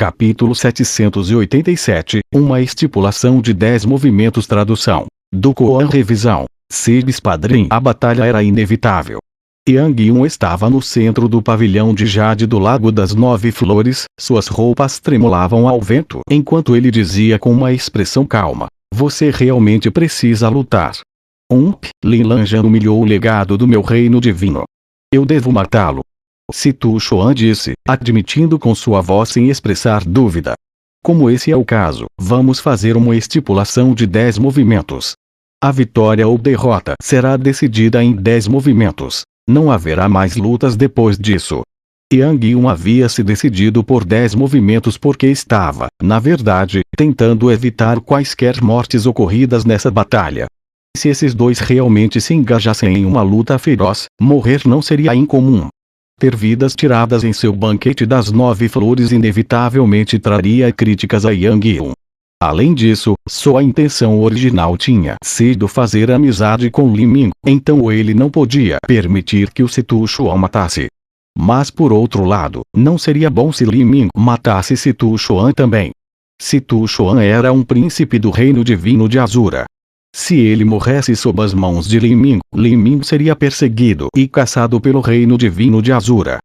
Capítulo 787, uma estipulação de 10 movimentos. Tradução do Koan. Revisão. Sib Espadrim. A batalha era inevitável. Yang Yun estava no centro do pavilhão de jade do Lago das 9 Flores, suas roupas tremulavam ao vento enquanto ele dizia com uma expressão calma: "Você realmente precisa lutar." Lin Lanjan humilhou o legado do meu reino divino. Eu devo matá-lo. Situ Xuan disse, admitindo com sua voz sem expressar dúvida. Como esse é o caso, vamos fazer uma estipulação de 10 movimentos. A vitória ou derrota será decidida em 10 movimentos. Não haverá mais lutas depois disso. Yang Yun havia se decidido por 10 movimentos porque estava, na verdade, tentando evitar quaisquer mortes ocorridas nessa batalha. Se esses dois realmente se engajassem em uma luta feroz, morrer não seria incomum. Ter vidas tiradas em seu banquete das 9 flores inevitavelmente traria críticas a Yang Yun. Além disso, sua intenção original tinha sido fazer amizade com Li Ming, então ele não podia permitir que o Situ Xuan matasse. Mas por outro lado, não seria bom se Li Ming matasse Situ Xuan também. Situ Xuan era um príncipe do reino divino de Azura. Se ele morresse sob as mãos de Li Ming seria perseguido e caçado pelo reino divino de Azura.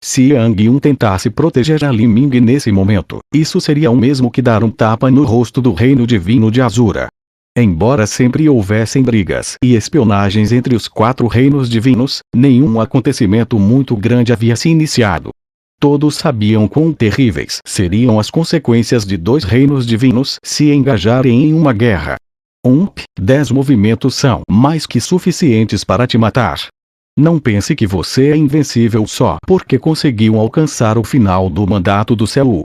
Se Yang Yun tentasse proteger a Li Ming nesse momento, isso seria o mesmo que dar um tapa no rosto do reino divino de Azura. Embora sempre houvessem brigas e espionagens entre os 4 reinos divinos, nenhum acontecimento muito grande havia se iniciado. Todos sabiam quão terríveis seriam as consequências de 2 reinos divinos se engajarem em uma guerra. 10 movimentos são mais que suficientes para te matar. Não pense que você é invencível só porque conseguiu alcançar o final do mandato do céu.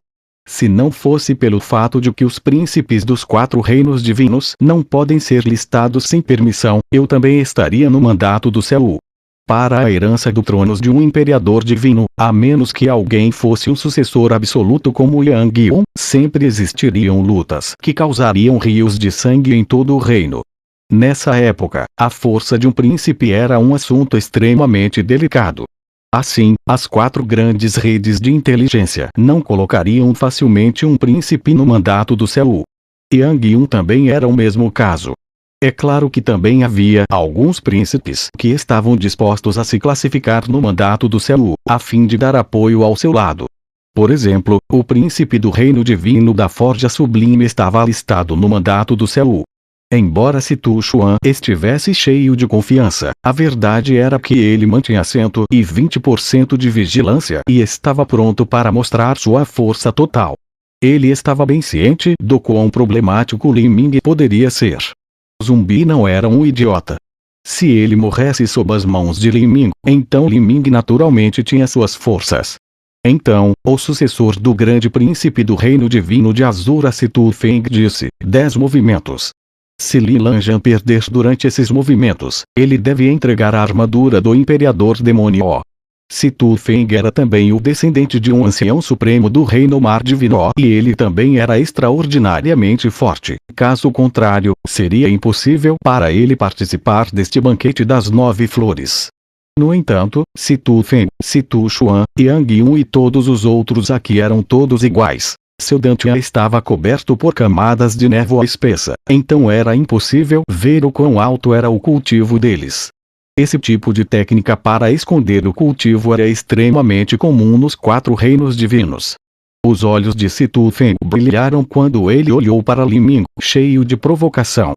Se não fosse pelo fato de que os príncipes dos 4 reinos divinos não podem ser listados sem permissão, eu também estaria no mandato do céu. Para a herança do trono de um imperador divino, a menos que alguém fosse um sucessor absoluto como Yang Yun, sempre existiriam lutas que causariam rios de sangue em todo o reino. Nessa época, a força de um príncipe era um assunto extremamente delicado. Assim, as 4 grandes redes de inteligência não colocariam facilmente um príncipe no mandato do céu. Yang Yun também era o mesmo caso. É claro que também havia alguns príncipes que estavam dispostos a se classificar no mandato do céu, a fim de dar apoio ao seu lado. Por exemplo, o príncipe do reino divino da Forja Sublime estava alistado no mandato do céu. Embora Situ Xuan estivesse cheio de confiança, a verdade era que ele mantinha 120% de vigilância e estava pronto para mostrar sua força total. Ele estava bem ciente do quão problemático Li Ming poderia ser. Zumbi não era um idiota. Se ele morresse sob as mãos de Li Ming, então Li Ming naturalmente tinha suas forças. Então, o sucessor do grande príncipe do reino divino de Azura, Situ Feng, disse: 10 movimentos. Se Li Lanjan perder durante esses movimentos, ele deve entregar a armadura do Imperador Demônio. Situ Feng era também o descendente de um ancião supremo do reino mar divino e ele também era extraordinariamente forte. Caso contrário, seria impossível para ele participar deste banquete das 9 flores. No entanto, Situ Feng, Situ Xuan, Yang Yun e todos os outros aqui eram todos iguais. Seu dantian estava coberto por camadas de névoa espessa, então era impossível ver o quão alto era o cultivo deles. Esse tipo de técnica para esconder o cultivo era extremamente comum nos 4 reinos divinos. Os olhos de Situ Feng brilharam quando ele olhou para Li Ming, cheio de provocação.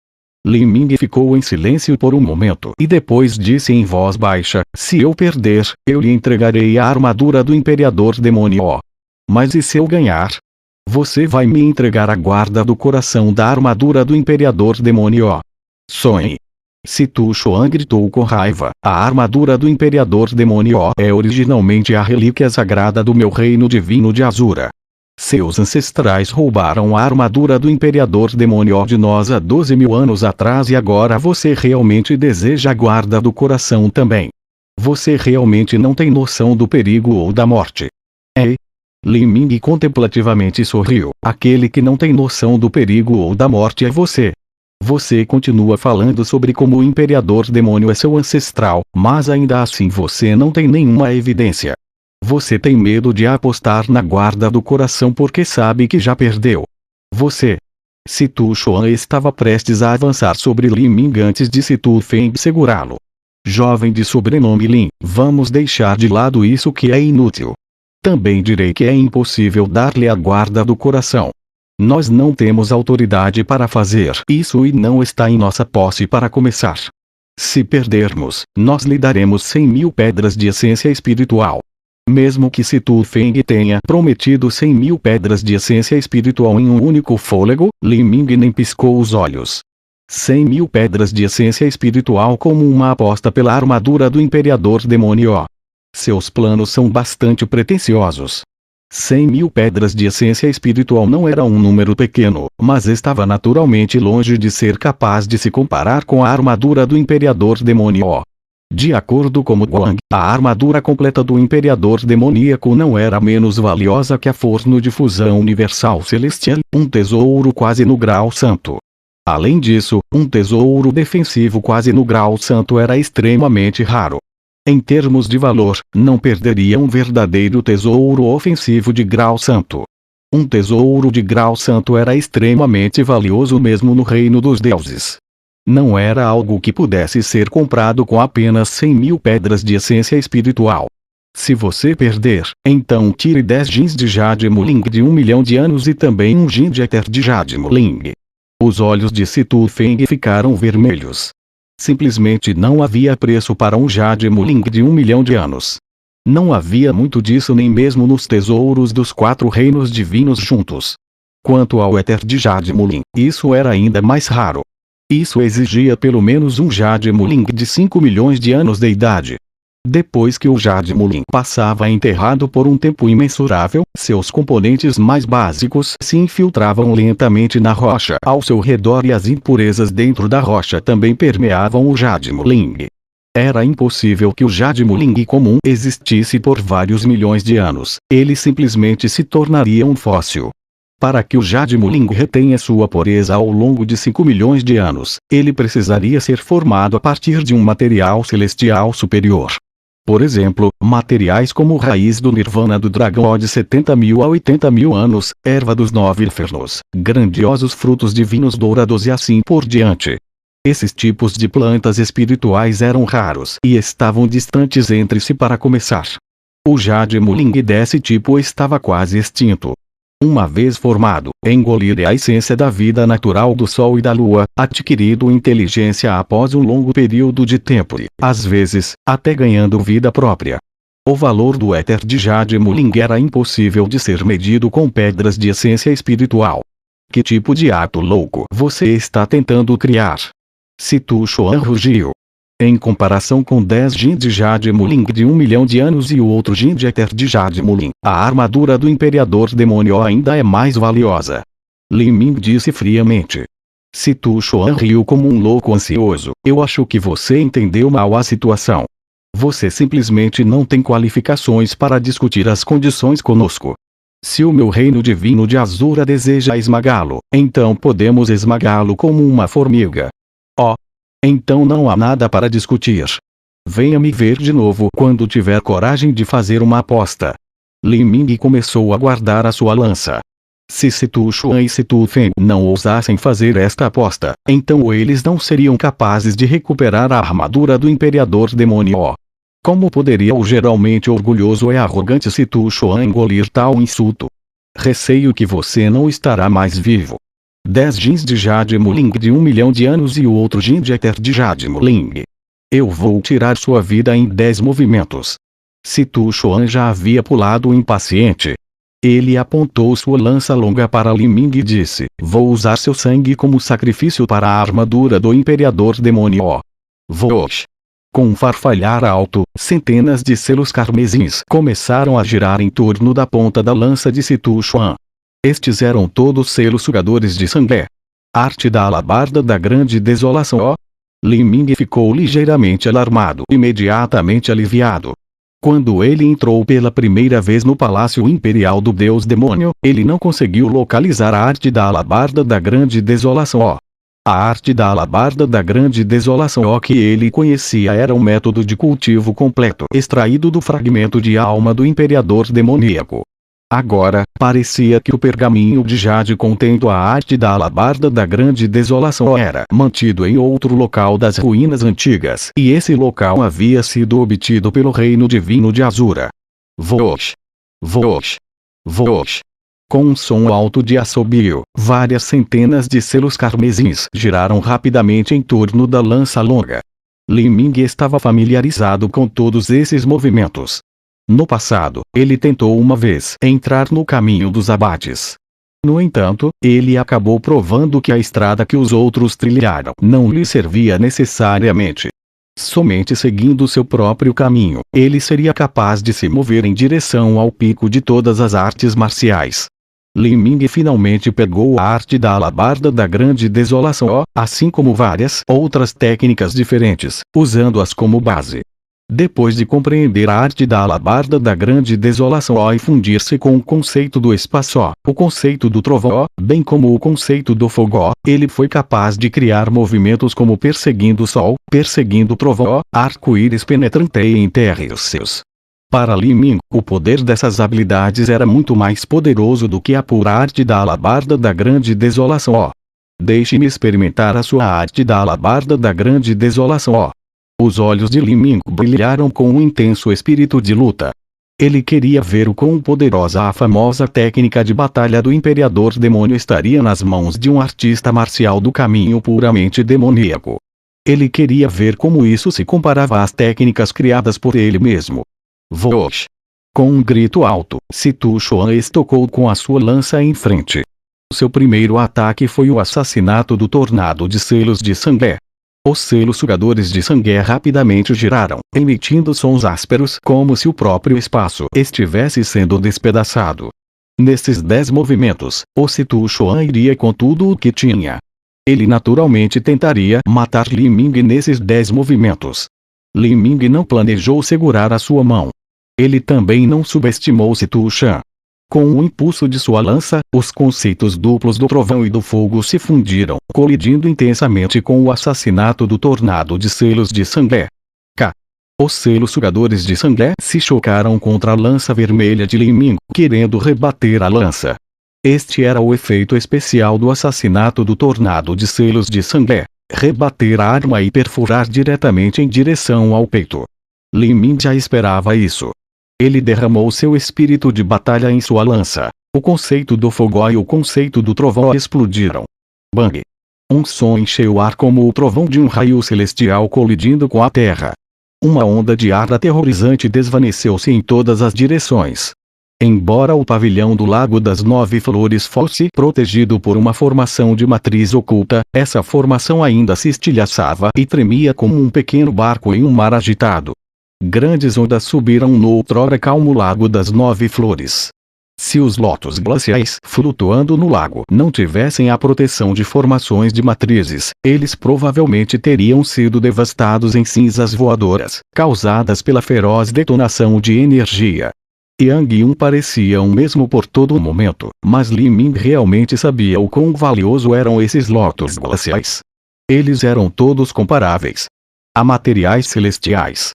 Li Ming ficou em silêncio por um momento e depois disse em voz baixa: se eu perder, eu lhe entregarei a armadura do Imperador Demônio. Mas e se eu ganhar? Você vai me entregar a guarda do coração da armadura do Imperador Demônio. Sonhe. Situ Xuan gritou com raiva: a armadura do Imperador Demônio é originalmente a relíquia sagrada do meu reino divino de Azura. Seus ancestrais roubaram a armadura do Imperador Demônio de nós há 12.000 anos atrás e agora você realmente deseja a guarda do coração também. Você realmente não tem noção do perigo ou da morte. É? Li Ming contemplativamente sorriu: aquele que não tem noção do perigo ou da morte é você. Você continua falando sobre como o Imperador Demônio é seu ancestral, mas ainda assim você não tem nenhuma evidência. Você tem medo de apostar na guarda do coração porque sabe que já perdeu. Você. Situ Chuan estava prestes a avançar sobre Lin Ming antes de Situ Feng segurá-lo. Jovem de sobrenome Lin, vamos deixar de lado isso que é inútil. Também direi que é impossível dar-lhe a guarda do coração. Nós não temos autoridade para fazer isso e não está em nossa posse para começar. Se perdermos, nós lhe daremos 100.000 pedras de essência espiritual. Mesmo que Situ Feng tenha prometido 100.000 pedras de essência espiritual em um único fôlego, Lin Ming nem piscou os olhos. 100.000 pedras de essência espiritual como uma aposta pela armadura do Imperador Demônio. Seus planos são bastante pretensiosos. 100.000 pedras de essência espiritual não era um número pequeno, mas estava naturalmente longe de ser capaz de se comparar com a armadura do Imperador Demônio. De acordo com Guang, a armadura completa do Imperador Demoníaco não era menos valiosa que a forno de fusão universal celestial, um tesouro quase no grau santo. Além disso, um tesouro defensivo quase no grau santo era extremamente raro. Em termos de valor, não perderia um verdadeiro tesouro ofensivo de grau santo. Um tesouro de grau santo era extremamente valioso mesmo no reino dos deuses. Não era algo que pudesse ser comprado com apenas 100.000 pedras de essência espiritual. Se você perder, então tire 10 jins de Jade Muling de 1 milhão de anos e também um jin de éter de Jade Muling. Os olhos de Situ Feng ficaram vermelhos. Simplesmente não havia preço para um Jade Muling de 1 milhão de anos. Não havia muito disso nem mesmo nos tesouros dos 4 reinos divinos juntos. Quanto ao éter de Jade Muling, isso era ainda mais raro. Isso exigia pelo menos um Jade Muling de 5 milhões de anos de idade. Depois que o Jade Muling passava enterrado por um tempo imensurável, seus componentes mais básicos se infiltravam lentamente na rocha ao seu redor e as impurezas dentro da rocha também permeavam o Jade Muling. Era impossível que o Jade Muling comum existisse por vários milhões de anos, ele simplesmente se tornaria um fóssil. Para que o Jade Muling retenha sua pureza ao longo de 5 milhões de anos, ele precisaria ser formado a partir de um material celestial superior. Por exemplo, materiais como raiz do Nirvana do dragão de 70.000 a 80.000 anos, erva dos 9 infernos, grandiosos frutos divinos dourados e assim por diante. Esses tipos de plantas espirituais eram raros e estavam distantes entre si para começar. O Jade Muling desse tipo estava quase extinto. Uma vez formado, engoliria a essência da vida natural do Sol e da Lua, adquirindo inteligência após um longo período de tempo e, às vezes, até ganhando vida própria. O valor do éter de Jade Muling era impossível de ser medido com pedras de essência espiritual. Que tipo de ato louco você está tentando criar? Situ Chuan rugiu. Em comparação com 10 jin de Jade Muling de 1 milhão de anos e o outro jin de éter de Jade Muling, a armadura do Imperador Demônio ainda é mais valiosa. Lin Ming disse friamente. Situ Chuan riu como um louco ansioso. Eu acho que você entendeu mal a situação. Você simplesmente não tem qualificações para discutir as condições conosco. Se o meu reino divino de Azura deseja esmagá-lo, então podemos esmagá-lo como uma formiga. Oh! Então não há nada para discutir. Venha me ver de novo quando tiver coragem de fazer uma aposta. Lin Ming começou a guardar a sua lança. Se Situ Chuan e Situ Feng não ousassem fazer esta aposta, então eles não seriam capazes de recuperar a armadura do Imperador Demônio. Como poderia o geralmente orgulhoso e arrogante Situ Chuan engolir tal insulto? Receio que você não estará mais vivo. 10 jins de Jade Muling de 1 milhão de anos e o outro jin de éter de Jade Muling. Eu vou tirar sua vida em 10 movimentos. Situ Chuan já havia pulado impaciente. Ele apontou sua lança longa para Lin Ming e disse, vou usar seu sangue como sacrifício para a armadura do Imperador Demônio. Vosh! Com um farfalhar alto, centenas de selos carmesins começaram a girar em torno da ponta da lança de Situ Chuan. Estes eram todos selos sugadores de sangue. Arte da alabarda da grande desolação. Lin Ming ficou ligeiramente alarmado e imediatamente aliviado. Quando ele entrou pela primeira vez no Palácio Imperial do Deus Demônio, ele não conseguiu localizar a arte da alabarda da grande desolação. A arte da alabarda da grande desolação que ele conhecia era um método de cultivo completo extraído do fragmento de alma do imperador demoníaco. Agora, parecia que o pergaminho de jade contendo a arte da alabarda da grande desolação era mantido em outro local das ruínas antigas, e esse local havia sido obtido pelo reino divino de Azura. Vosh! Vosh! Vosh! Com um som alto de assobio, várias centenas de selos carmesins giraram rapidamente em torno da lança longa. Li Ming estava familiarizado com todos esses movimentos. No passado, ele tentou uma vez entrar no caminho dos abates. No entanto, ele acabou provando que a estrada que os outros trilharam não lhe servia necessariamente. Somente seguindo seu próprio caminho, ele seria capaz de se mover em direção ao pico de todas as artes marciais. Li Ming finalmente pegou a arte da alabarda da grande desolação, assim como várias outras técnicas diferentes, usando-as como base. Depois de compreender a arte da alabarda da grande desolação e fundir-se com o conceito do espaço, o conceito do trovão, bem como o conceito do fogo, ele foi capaz de criar movimentos como perseguindo o sol, perseguindo o trovão, arco-íris penetrante em terrícios. Para Li Ming, o poder dessas habilidades era muito mais poderoso do que a pura arte da alabarda da grande desolação. Deixe-me experimentar a sua arte da alabarda da grande desolação. Os olhos de Li Ming brilharam com um intenso espírito de luta. Ele queria ver o quão poderosa a famosa técnica de batalha do imperador demônio estaria nas mãos de um artista marcial do caminho puramente demoníaco. Ele queria ver como isso se comparava às técnicas criadas por ele mesmo. Vosh! Com um grito alto, Situ Chuan estocou com a sua lança em frente. Seu primeiro ataque foi o assassinato do tornado de selos de sangue. Os selos sugadores de sangue rapidamente giraram, emitindo sons ásperos como se o próprio espaço estivesse sendo despedaçado. Nesses 10 movimentos, o Situ Chuan iria com tudo o que tinha. Ele naturalmente tentaria matar Li Ming nesses 10 movimentos. Li Ming não planejou segurar a sua mão. Ele também não subestimou Situ Chuan. Com o impulso de sua lança, os conceitos duplos do trovão e do fogo se fundiram, colidindo intensamente com o assassinato do tornado de selos de sangue. Os selos sugadores de sangue se chocaram contra a lança vermelha de Li Ming, querendo rebater a lança. Este era o efeito especial do assassinato do tornado de selos de sangue: rebater a arma e perfurar diretamente em direção ao peito. Li Ming já esperava isso. Ele derramou seu espírito de batalha em sua lança. O conceito do fogo e o conceito do trovão explodiram. Bang! Um som encheu o ar como o trovão de um raio celestial colidindo com a terra. Uma onda de ar aterrorizante desvaneceu-se em todas as direções. Embora o pavilhão do Lago das 9 Flores fosse protegido por uma formação de matriz oculta, essa formação ainda se estilhaçava e tremia como um pequeno barco em um mar agitado. Grandes ondas subiram no outrora calmo Lago das 9 Flores. Se os lotos glaciais flutuando no lago não tivessem a proteção de formações de matrizes, eles provavelmente teriam sido devastados em cinzas voadoras, causadas pela feroz detonação de energia. Yang Yun parecia um mesmo por todo o momento, mas Li Ming realmente sabia o quão valioso eram esses lotos glaciais. Eles eram todos comparáveis a materiais celestiais.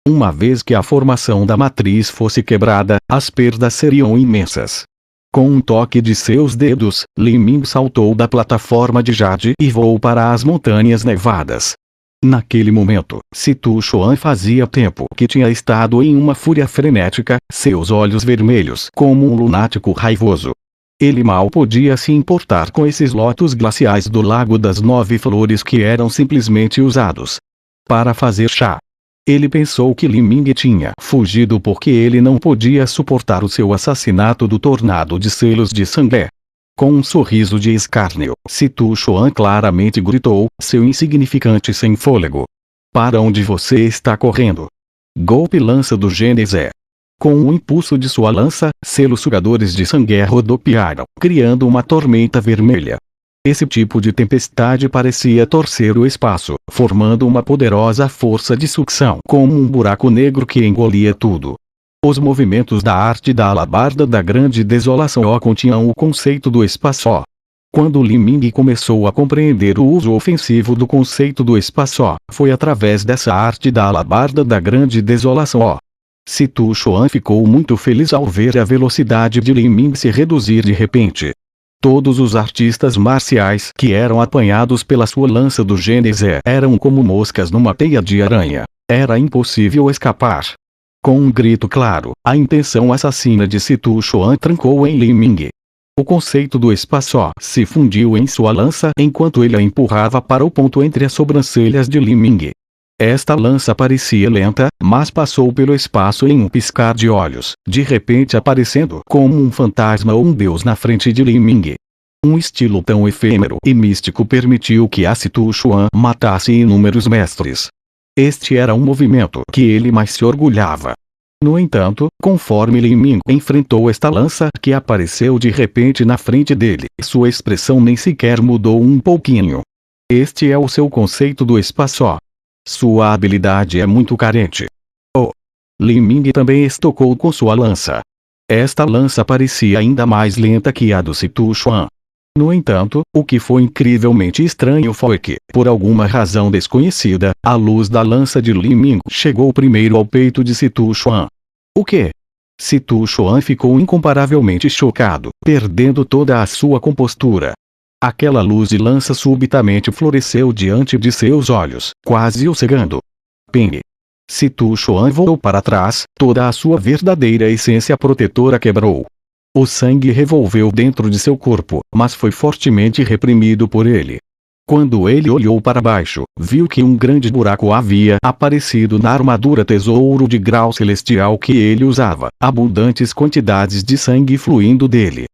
Uma vez que a formação da matriz fosse quebrada, as perdas seriam imensas. Com um toque de seus dedos, Li Ming saltou da plataforma de jade e voou para as montanhas nevadas. Naquele momento, Situ Chuan fazia tempo que tinha estado em uma fúria frenética, seus olhos vermelhos como um lunático raivoso. Ele mal podia se importar com esses lotos glaciais do Lago das 9 Flores que eram simplesmente usados para fazer chá. Ele pensou que Li Ming tinha fugido porque ele não podia suportar o seu assassinato do tornado de selos de sangue. Com um sorriso de escárnio, Situ Chuan claramente gritou, seu insignificante sem fôlego. Para onde você está correndo? Golpe lança do Gênese. Com o impulso de sua lança, selos sugadores de sangue rodopiaram, criando uma tormenta vermelha. Esse tipo de tempestade parecia torcer o espaço, formando uma poderosa força de sucção como um buraco negro que engolia tudo. Os movimentos da arte da alabarda da grande desolação continham o conceito do espaço. Quando Li Ming começou a compreender o uso ofensivo do conceito do espaço, foi através dessa arte da alabarda da grande desolação. Situ Chuan ficou muito feliz ao ver a velocidade de Li Ming se reduzir de repente. Todos os artistas marciais que eram apanhados pela sua lança do Gênese eram como moscas numa teia de aranha. Era impossível escapar. Com um grito claro, a intenção assassina de Situ Chuan trancou em Li Ming. O conceito do espaço se fundiu em sua lança enquanto ele a empurrava para o ponto entre as sobrancelhas de Li Ming. Esta lança parecia lenta, mas passou pelo espaço em um piscar de olhos, de repente aparecendo como um fantasma ou um deus na frente de Li Ming. Um estilo tão efêmero e místico permitiu que a Situ Chuan matasse inúmeros mestres. Este era um movimento que ele mais se orgulhava. No entanto, conforme Li Ming enfrentou esta lança que apareceu de repente na frente dele, sua expressão nem sequer mudou um pouquinho. Este é o seu conceito do espaço. Sua habilidade é muito carente. Li Ming também estocou com sua lança. Esta lança parecia ainda mais lenta que a do Situ Chuan. No entanto, o que foi incrivelmente estranho foi que, por alguma razão desconhecida, a luz da lança de Li Ming chegou primeiro ao peito de Situ Chuan. O quê? Situ Chuan ficou incomparavelmente chocado, perdendo toda a sua compostura. Aquela luz de lança subitamente floresceu diante de seus olhos, quase o cegando. Ping! Situ Chuan voou para trás, toda a sua verdadeira essência protetora quebrou. O sangue revolveu dentro de seu corpo, mas foi fortemente reprimido por ele. Quando ele olhou para baixo, viu que um grande buraco havia aparecido na armadura tesouro de grau celestial que ele usava, abundantes quantidades de sangue fluindo dele.